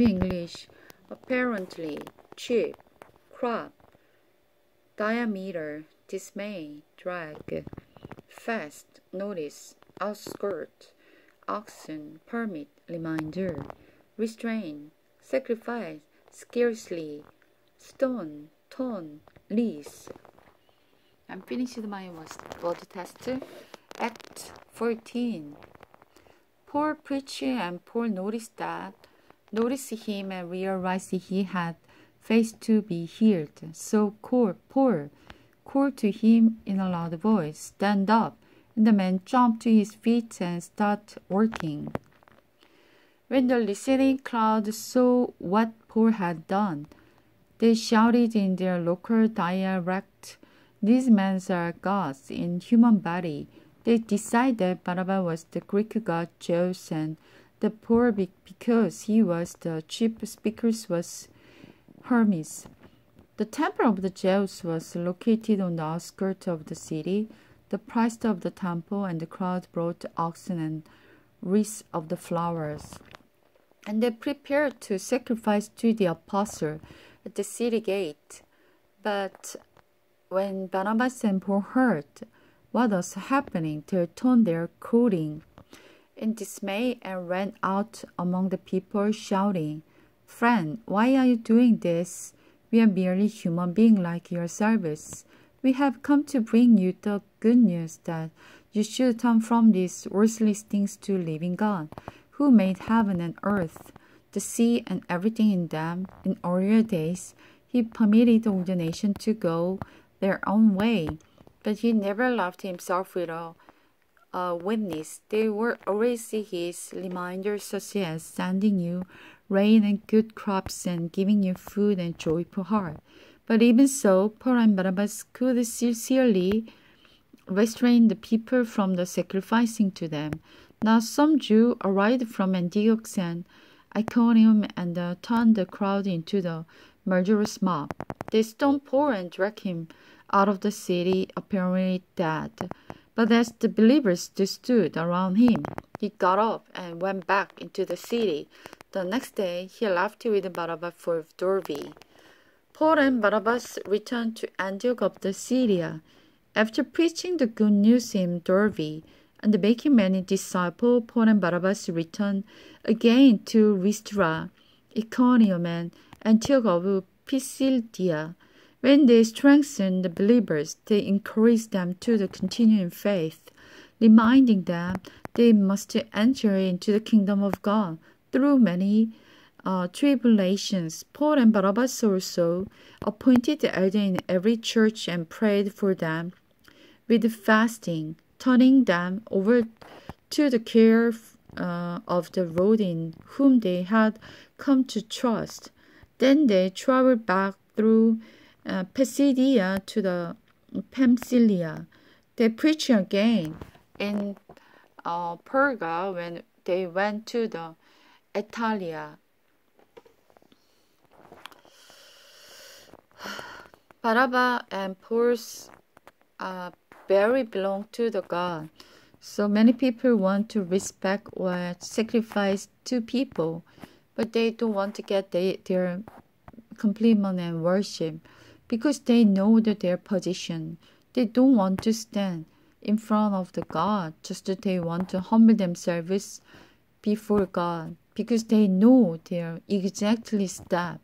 English, apparently, cheap, crop, diameter, dismay, drag, fast, notice, outskirt, oxen, permit, reminder, restrain, sacrifice, scarcely, stone, tone, lease. I'm finished my word test. Act 14. Paul preached and Paul noticed him and realized he had faith to be healed. So Paul called to him in a loud voice, "Stand up!" And the man jumped to his feet and started walking. When the listening crowd saw what Paul had done, they shouted in their local dialect, "These men are gods in human body." They decided that Barabbas was the Greek god Zeus and the Paul because he was the chief speaker was Hermes. The temple of the Zeus was located on the outskirts of the city. The priest of the temple and the crowd brought oxen and wreaths of the flowers, and they prepared to sacrifice to the apostle at the city gate. But when Barnabas and Paul heard what was happening, they turned their clothing in dismay and ran out among the people, shouting, "Friend, why are you doing this? We are merely human beings like yourselves. We have come to bring you the good news that you should turn from these worthless things to living God, who made heaven and earth, the sea and everything in them. In earlier days, he permitted all the nations to go their own way, but he never left himself with a witness. They were always his reminders, such as sending you rain and good crops and giving you food and joyful heart. But even so, Paul and Barnabas could sincerely restrain the people from the sacrificing to them. Now some Jews arrived from Antioch and Iconium and turned the crowd into the murderous mob. They stoned Paul and dragged him out of the city, apparently dead. But as the believers stood around him, he got up and went back into the city. The next day, he left with Barnabas for Derbe. Paul and Barnabas returned to Antioch of the Syria. After preaching the good news in Derbe and making many disciples, Paul and Barnabas returned again to Lystra, Iconium, and Antioch of Pisidia. When they strengthened the believers, they encouraged them to continue in faith, reminding them they must enter into the kingdom of God through many tribulations. Paul and Barnabas also appointed the elders in every church and prayed for them with fasting, turning them over to the care of the Lord in whom they had come to trust. Then they traveled back through Pisidia to the Pamphylia. They preached again in Perga when they went to the Italia. Barnabas and Paul's very belong to the God. So many people want to respect or sacrifice to people, but they don't want to get their compliment and worship because they know that their position. They don't want to stand in front of the God, just that they want to humble themselves before God because they know their exactly step.